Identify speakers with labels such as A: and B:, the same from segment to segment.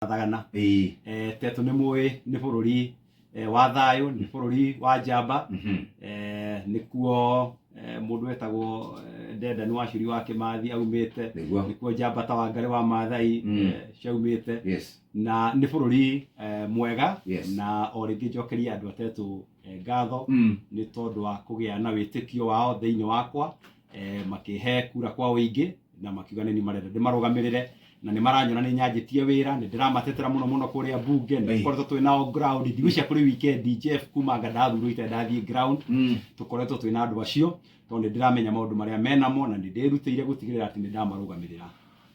A: Thagana tetu nä mwä nä bå rå ri wa thayå nä bå rå ri wa njamba nä kuo må ndå wetagwo Dedan Wachuri wa Kimathi aumä te nä kuo Njamba ta Wangari wa Maathai ciaumä te na nä bå rå ri mwega na o rä ngä njokeria andå atetå ngatho nä tondå wa kå gä a na wä tä kio wao thä inä wakwa makä he kura kwa wå ingä na makiuga nä marenda ndä marå gamä rä re na nä maranyona nä nyanjätie wä ra nä ndä ramatetera må no kå rä a mbunge nä tå twä nao ground ndigå cia kå rä weekend Jeff kuma ngathathurwo ite ndathiä ground tå koretwo twä na andå acio tondå nä ndä ramenya maå ndå marä a menamo na nä ndä rutä ire gå tigä rä ra atä nä ndamarå gamä rä ra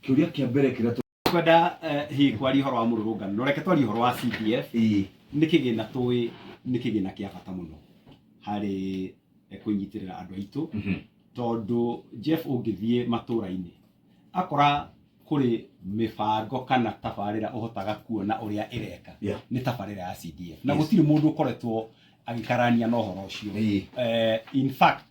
B: kä å ria kä a mbere kä rä a
A: kwenda hi kwaria horo wa må rå rå ngano no reke twarie horo wa CDF nä kä gä na tå nä kä gä na kä a bata må no harä kå nyitä rä ra andå aitå tondå Jeff å ngä thiä matå ra-inä akora kuri mibango kana tabarira uhotaga kuona uria ireka ni tabarira ya CDF na gutiri mundu ukoretwo agikarania no horo ucio in fact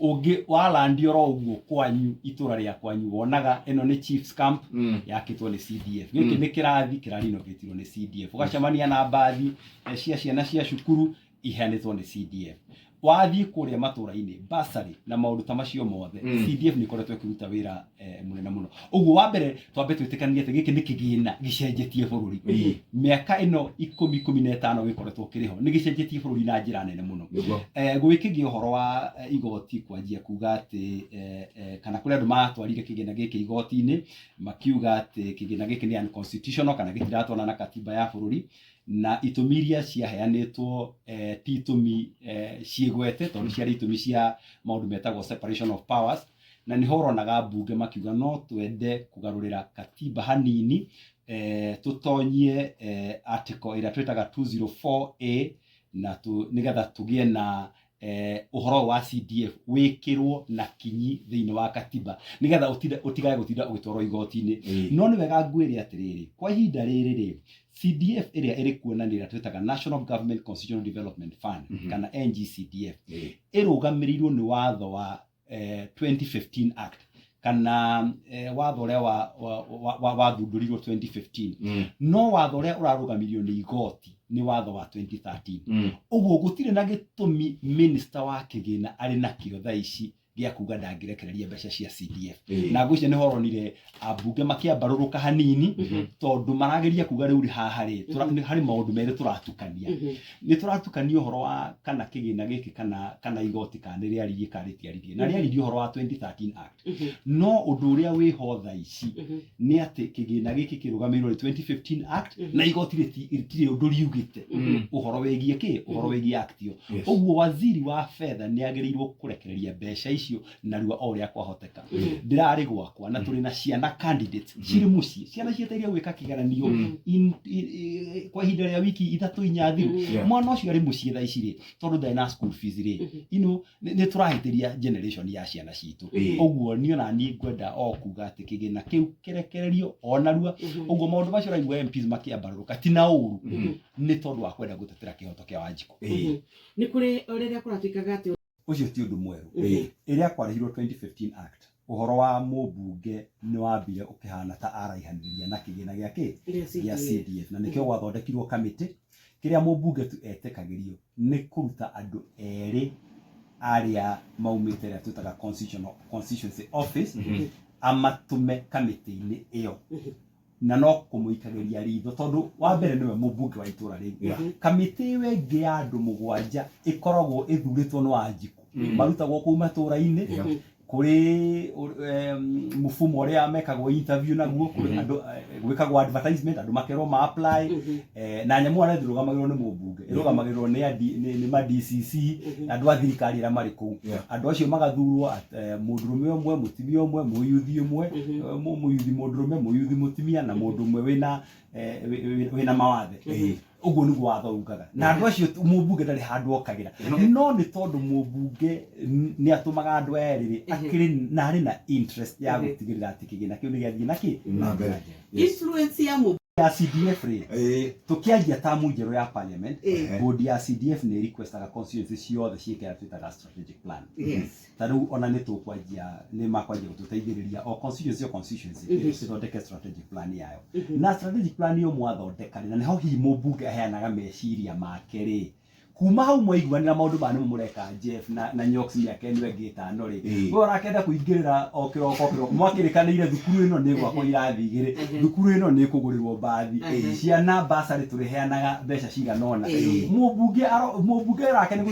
A: ungi walandio ro uguo kwanyu itura ria kwanyu wonaga eno ni Chiefs Camp yakitwo ni CDF giki ni kirathi kirarinovatirwo ni CDF ugacemania na mbathi cia ciana cia cukuru iheanitwo ni CDF wathie kuria matura-ini basari na maundu ta macio mothe CDF ni koretwo ikiruta wira munene muno uguo wa mbere twambe twitikanie ati giki ni kigina gicenjetie bururi miaka ino 10-15 gikoretwo kiriho ni gicenjetie bururi na njira nene muno gwikigia uhoro wa igoti kwanjia kuga ati kana kuri andu matwarire kigina giki igoti-ini makiuga ati kigina giki ni unconstitutional kana gitiratwana na katiba ya bururi na itumiria ciaheanitwo ti itumi ciigwete tondu ciari itumi cia maundu metagwo separation of powers na ni horonaga mbunge makiuga no twende kugarurira katiba hanini tutonyie article ira twetaga 204A na nigetha tugie na uhoro wa CDF wikirwo na kinyi thiini wa katiba nigetha utigae gutinda ugitwarwo igoti-ini no ni wega ngwire atiriri kwa ihinda riri ri CDF iria iri kuonanira twetaga National Government Constitutional Development Fund kana NGCDF irugamirirwo ni watho wa 2015 Act kana watho uria wathundurirwo 2015 no watho uria urarugamirio ni igoti ni watho wa 2013 uguo gutire na gitumi minister wa kigina ari na kio thaa ici gia kuga ndangirekereria mbeca cia CDF na ngwicia ni horonire ambunge makiambaruruka hanini tondu marageria kuga riu haha ri hari maundu meri turatukania ni turatukania uhoro wa kana kigina giki kana igoti kana ria ritiarithie na ria uhoro wa 2013 Act no undu uria wi ho thaa ici ni ati kigina giki kirugamirwo ni 2015 Act na igoti ritire undu riugite uhoro wegie ki uhoro wegie act yo uguo waziri wa fedha ni agereirwo kurekereria mbeca icio na riwa o ria kwahoteka ndirari gwakwa na turi na ciana candidates ciri muci ciana cieteria gwika kigeranio kwa ihinda ria wiki 3-4 thiru mwana ucio ari muci thaa ici ri tondu ndai na school fees ri ni turahitiria generation ya ciana citu uguo ni ona ni ngwenda o kuga ati kigina kiu kirekererio onarua uguo maundu macio raigua MPs makiambaruruka ti na uru ni tondu wa kwenda gutetera kihoto kia Wanjiku
C: ni kuri riria kuratuikaga ati
A: ucio ti undu mweru iria kwarihirwo 2015 Act uhoro wa mumbunge ni wambire ukihana ta araihaniriria na kigina giake ya CDF na nikio gwathondekirwo kamiti kiria mumbunge tu etekagirio ni kuruta andu eri aria maumite ria tutaga constituency office amatume kamiti-ini iyo na no kumuikageria ritho tondu wa mbere niwe mumbunge wa itura ringi kamiti we ngi ya andu 7 ikoragwo ithuritwo no Wanjiku marutagwo kuu matura-ini kuri mufumo uria mekagwo interview naguo kuri andu gwikagwo advertisement andu makerwo ma apply na nyamu ara thirugamagirwo ni mumbunge irugamagirwo ni ma DCC andu a thirikari ira mari kuu andu acio magathurwo mundurume umwe mutimia umwe muyuthi umwe muyuthi mundurume muyuthi mutimia na mundu umwe wina mawathe uguo niguo watho ugaga na andu acio mumbunge ndari handu okagira no ni tondu mumbunge ni atumaga andu eriri akiri nari na interest ya gutigirira ati kigina kiu ni giathie naki
C: influence ya mumbunge
A: ya CDF tukianjia tamu njerũ ya parliament bodi ya CDF nĩ requestaga constituency ciothe ciĩkĩra twĩtaga strategic plan ta rĩu ona nĩ tũkwanjia nĩ makwanjia gũtũteithĩrĩria o constituency ĩthondeke strategic plan yayo na strategic plan yo mwathondeka na nĩho hihi mũmbunge aheanaga meciria make rĩ kuma hau mwaiguanĩra maũndũ manyu mũreka Jeff na Nyox yake ĩno ĩngĩ ĩtano rĩ we ũrakenda kũingĩrĩra o kĩroko mwakĩrĩkanĩire thukuru ĩno nĩ gwakwo irathi igĩrĩ thukuru ĩno nĩ kũgũrĩrwo mbathi ciana basarĩ tũrĩheanaga mbeca cigana ũna mũmbunge wake nĩ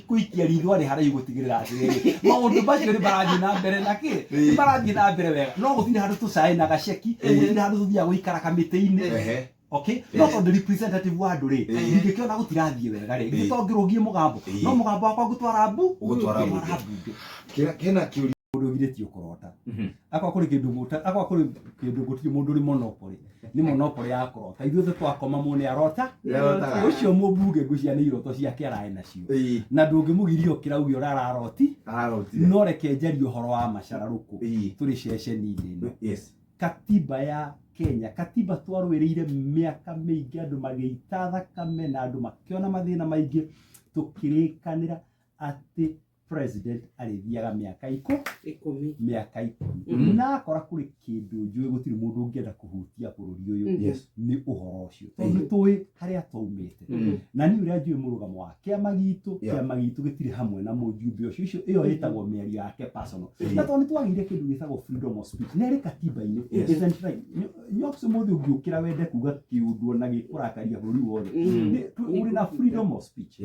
A: gũikia ritho arĩ haraihu gũtigĩrĩra atĩrĩrĩ maũndũ macio nĩ marathiĩ na mbere na kĩ nĩ marathiĩ na mbere wega no gũtirĩ handũ tũcaĩnaga ceki gũtirĩ handũ tũthiaga gũikara kamĩtĩ-inĩ okay no tondũ representative wa andũ rĩ ingĩkĩona gũtirathiĩ wega rĩ gĩtongĩrũgie mũgambo no mũgambo wakwa ngũtwara mbunge
B: kena kĩũria
A: mũndũ ũgirĩtio kũrota akwa kũrĩ kĩndũ gũtirĩ mũndũ ũrĩ monopoly nĩ monopoly ya kũrota ithuothe twakoma mũndũ nĩ arota ũcio mũmbunge ngũcia nĩ iroto ciake araĩ nacio na ndũngĩmũgiria kĩrauge araroti no reke njarie ũhoro wa macararũkũ tũrĩ ceceni-inĩ ĩno katiba ya Kenya katiba twarũĩrĩire mĩaka mĩingĩ andũ magĩita thakame na andũ makĩona mathĩna maingĩ tũkĩrĩkanĩra atĩ president arĩthiaga mĩaka 10 na akora kũrĩ kĩndũ njũĩ gũtirĩ mũndũ ũngĩenda kũhutia bũrũri ũyũ nĩ ũhoro ũcio tondũ tũĩ harĩa twaumĩte na niĩ ũrĩa njũĩ mũrũgamo wa kĩama gitũ gĩtirĩ hamwe na mũjumbe ũcio ĩyo ĩtagwo mĩario yake personal na tondũ nĩtwagĩire kĩndũ gĩtagwo freedom of speech nĩ arĩ katiba-inĩ Nyox mũthĩ ũngĩũkĩra wende kuga kĩũndũ na gĩkũrakaria bũrũri wothe ũrĩ na freedom of speech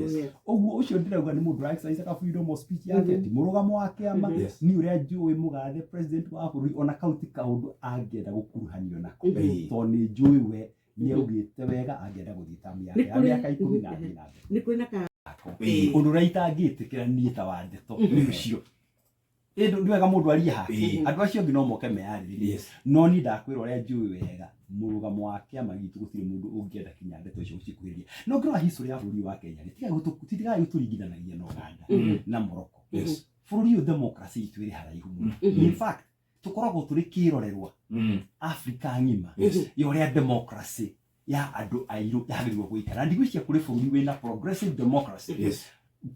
A: ũguo ũcio ndĩrauga nĩ mũndũ exercise freedom of speech yake ti mũrũgamo wa kĩama ni ũrĩa njũĩ mũgathe president wa bũrũri ona kauti kaũndũ angĩenda gũkuruhanio nako tondũ nĩ njũĩ we nĩ augĩte wega angĩenda gũthiĩ tamu yake ya mĩaka 10 na mbere
C: nĩ kũrĩ na
A: ũndũ ũrĩa itangĩtĩkĩra niĩ ta wa ndeto nĩ ũcio nĩ wega mũndũ arie hake andũ acio angĩ no moke meyarĩrĩrie no niĩ ndakwĩra ũrĩa njũĩ wega mũrũgamo wa kĩama gitũ gũtirĩ mũndũ ũngĩenda kinya ndeto icio gũcikuhĩrĩria no ngĩrora history ya bũrũri wa Kenya titigaĩ gũtũringithanagia na Uganda na Morocco bũrũri ũyũ democracy itũ ĩrĩ haraihu mũno in fact tũkoragwo tũrĩ kĩrorerwa Africa ng'ima ya ũrĩa democracy ya andũ airũ yagĩrĩirwo gũikara ndigwĩciria kũrĩ bũrũri wĩna progressive democracy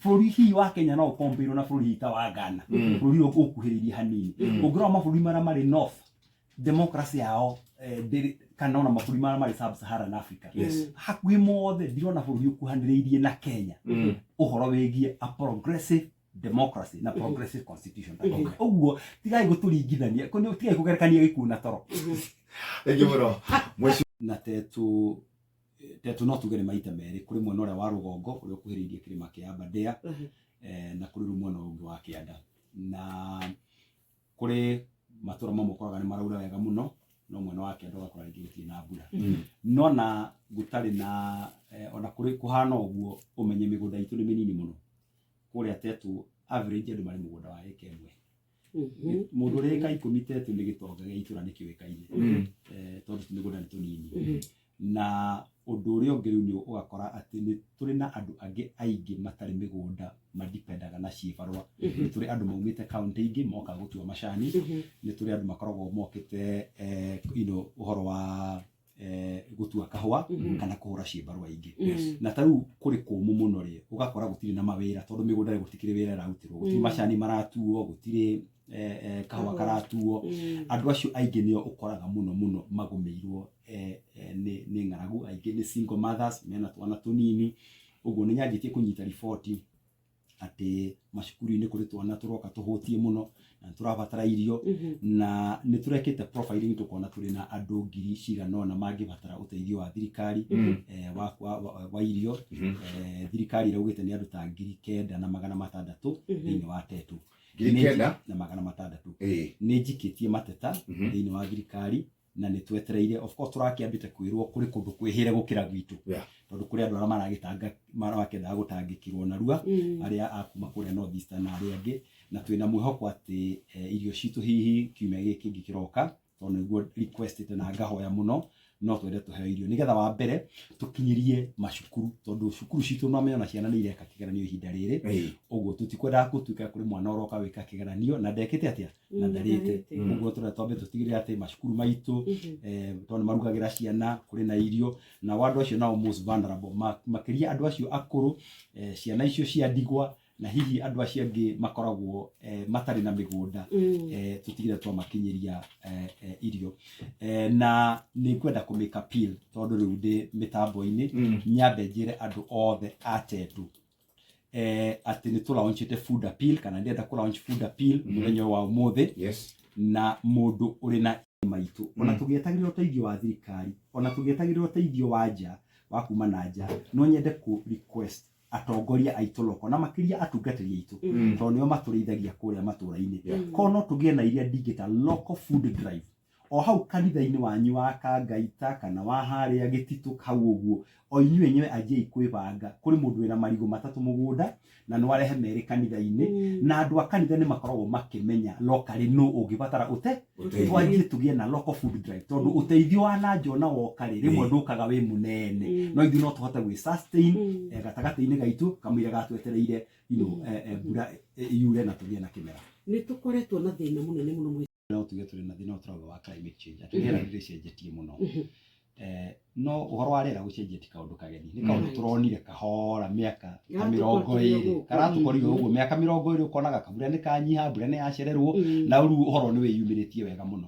A: bũrũri hihi wa Kenya no ũkombĩrwo na bũrũri ta wa Ghana bũrũri ũkuhĩrĩirie hanini ũngĩrora mabũrũri marĩa marĩ north democracy yao kana ona mabũrũri marĩa marĩ sub-Saharan Africa hakuhĩ mothe ndirona bũrũri ũkuhanĩrĩirie na Kenya ũhoro wĩgiĩ a progressive democracy na progressive constitution ũguo tigai gũtũringithania tigai kũgerekania gĩkuũ na toro na tetu no tuge nĩ maita merĩ kũrĩ mwena ũrĩa wa rũgongo ũrĩa ũkuhĩrĩirie kĩrĩma kĩa Aberdare na kũrĩ mwena ũngĩ wa kĩanda na kũrĩ matũra mamwe ũkoraga nĩ maraura wega mũno no mwena wa kĩanda ũgakora rĩngĩ gũtirĩ na mbura no na gũtarĩ na ona kũrĩ kũhana ũguo ũmenye mĩgũnda itũ nĩ mĩnini mũno kũrĩa tetu average andũ marĩ mũgũnda wa eka ĩmwe mũndũ ũrĩ eka 10 tetu nĩ gĩtonga gĩa itũra nĩ kĩũĩkaine tondũ mĩgũnda nĩ tũnini na ũndũ ũrĩa ũngĩ rĩu nĩ ũgakora atĩ nĩ tũrĩ na andũ angĩ aingĩ matarĩ mĩgũnda madipendaga na ciĩbarũa nĩ tũrĩ andũ maumĩte kaunti ingĩ moka gũtua macani nĩ tũrĩ andũ makoragwo mokĩte ũhoro wa gũtua kahũa kana kũhũra ciĩbarũa ingĩ na ta rĩu kũrĩ kũmũ mũno rĩ ũgakora gũtirĩ na mawĩra tondũ mĩgũnda gũtikĩrĩ wĩra ĩrarutirwo gũtirĩ macani maratuo gũtirĩ kahũa karatuo andũ acio aingĩ nĩo ũkoraga mũno magũmĩirwo nĩ ng'aragu aingĩ nĩ single mothers mena twana tũnini ũguo nĩ nyanjĩtie kũnyita riboti atĩ macukuru-inĩ kũrĩ twana tũroka tũhũtie mũno na tũrabatara irio na nĩ tũrekĩte profiling tũkona tũrĩ na andũ ngiri cigana ũna mangĩbatara ũteithio wa thirikari wa irio thirikari iraugĩte nĩ andũ ta 9,600 thĩinĩ wa tetu 9,600 nĩ njikĩtie mateta thĩinĩ wa thirikari na nĩ twetereire of course tũrakĩambĩte kwĩrwo kũrĩ kũndũ kwĩhĩre gũkĩra gwitũ tondũ kũrĩ andũ arĩa marakĩendaga gũtangĩkĩrwo narua arĩa akuma kũrĩa north eastern na arĩa angĩ na twĩna mwĩhoko atĩ irio citũ hihi kiumia gĩkĩ kĩngĩ kĩroka tondũ nĩguo requestete na ngahoya mũno no twende tuheo irio nigetha wa mbere tukinyirie macukuru tondu cukuru citu no menya ciana ni ireka kigeranio ihinda riri uguo tutikwendaga gutuika kuri mwana uroka wika kigeranio na ndekite atia na ndarite uguo twambe tutigire ati macukuru maitu tondu marugagira ciana kuri na irio na wandu acio nao most vulnerable makiria andu acio akuru ciana icio cia ndigwa na hihi andu acio angi makoragwo matari na migunda tutigire twamakinyiria irio na ni kwenda ku make appeal tondu riu ndi mitambo-ini nyambe njire andu othe atetu ati ni tu launchite food appeal kana ndenda ku launch food appeal muthenya wa umuthi na mundu uri na maitu ona tugietagirira uteithio wa thirikari ona tugietagirira uteithio wa nja wa kuma na nja no nyende ku request atongoria aitu loko na makiria atungatiri aitu tondu nio maturithagia kuria matura-ini kono tugie na iria digital local food drive o hau kanitha-ini wanyu wa Kangaita kana wa haria Gititu hau uguo o inyue enyewe anjie kwibanga kuri mundu wina marigo matatu mugunda na no arehe meri kanitha-ini na andu a kanitha ni makoragwo makimenya locally no ungibatara twanjie tugie na local food drive tondu uteithio wa nanjo na woka rimwe ndukaga wi munene no ithu no tuhote gwi sustain gatagati-ini gaitu kamwira gatwetereire mbura yure na tugie na kimera
C: ni tukoretwo na thina munene muno
A: no tuge turi na thina utroga wa climate change atugera riri cenjetie muno no uhoro wa rera gucenjetie kaundu kageni ni kaundu turonire kahora miaka 20 karatukorirwo uguo miaka 20 ukonaga kabura ni kanyiha mbura ni yacererwo na uru uhoro ni wiyumiritie wega muno